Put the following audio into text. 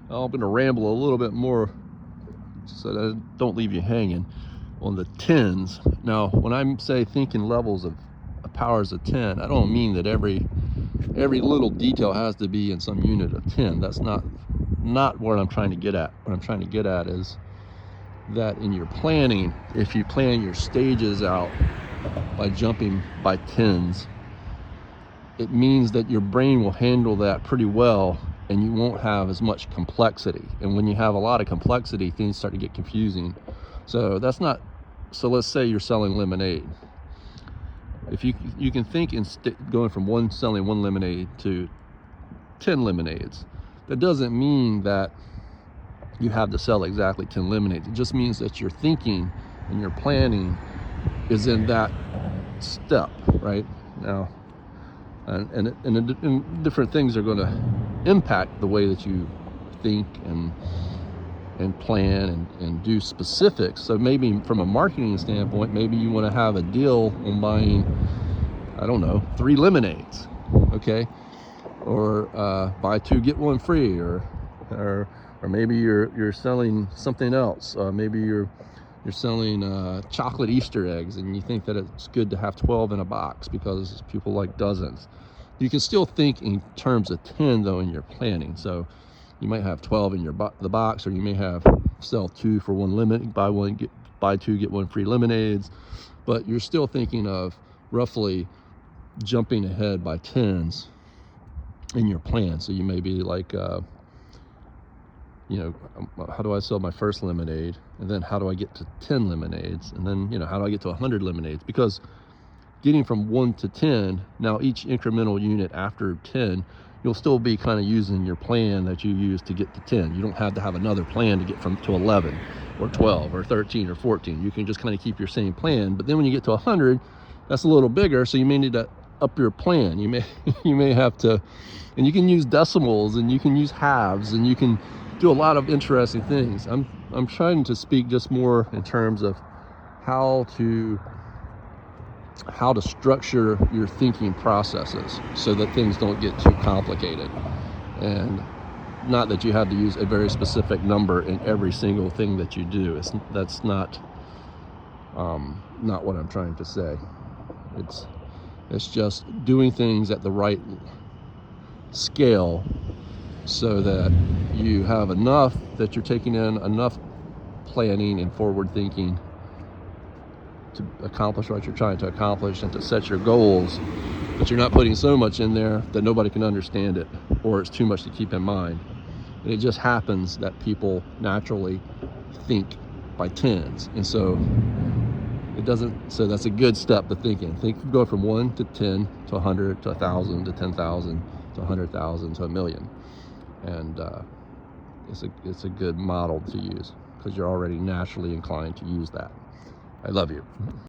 I'm going to ramble a little bit more so that I don't leave you hanging on the tens. Now, when I say thinking levels of powers of 10, I don't mean that every little detail has to be in some unit of 10. That's not what I'm trying to get at. What I'm trying to get at is that in your planning, if you plan your stages out by jumping by tens, it means that your brain will handle that pretty well and you won't have as much complexity. And when you have a lot of complexity, things start to get confusing. So that's not, so let's say you're selling lemonade. If you can think in going from selling one lemonade to 10 lemonades, that doesn't mean that you have to sell exactly 10 lemonades. It just means that your thinking and your planning is in that step, right? Now, and different things are going to impact the way that you think and plan and do specifics. So maybe from a marketing standpoint, maybe you want to have a deal on buying, I don't know, 3 lemonades, okay? Or buy 2 get 1 free, or maybe you're selling something else. Maybe you're selling chocolate Easter eggs, and you think that it's good to have 12 in a box because people like dozens. You can still think in terms of 10 though in your planning. So you might have 12 in the box, or you may have sell 2 for 1 limit, buy 2 get 1 free lemonades, but you're still thinking of roughly jumping ahead by tens in your plan. So you may be like, how do I sell my first lemonade? And then how do I get to 10 lemonades? And then, how do I get to 100 lemonades? Because getting from 1 to 10, now each incremental unit after 10, you'll still be kind of using your plan that you use to get to 10. You don't have to have another plan to get to 11 or 12 or 13 or 14. You can just kind of keep your same plan. But then when you get to 100, that's a little bigger, so you may need to up your plan. You may have to, and you can use decimals, and you can use halves, and you can do a lot of interesting things. I'm trying to speak just more in terms of how to structure your thinking processes so that things don't get too complicated, and not that you have to use a very specific number in every single thing that you do. That's not what I'm trying to say. It's just doing things at the right scale so that you have enough that you're taking in enough planning and forward thinking to accomplish what you're trying to accomplish and to set your goals, but you're not putting so much in there that nobody can understand it, or it's too much to keep in mind. And it just happens that people naturally think by tens, and so so that's a good step to thinking. Go from 1 to 10 to 100 to 1,000 to 10,000 to 100,000 to 1,000,000. And it's a good model to use because you're already naturally inclined to use that. I love you.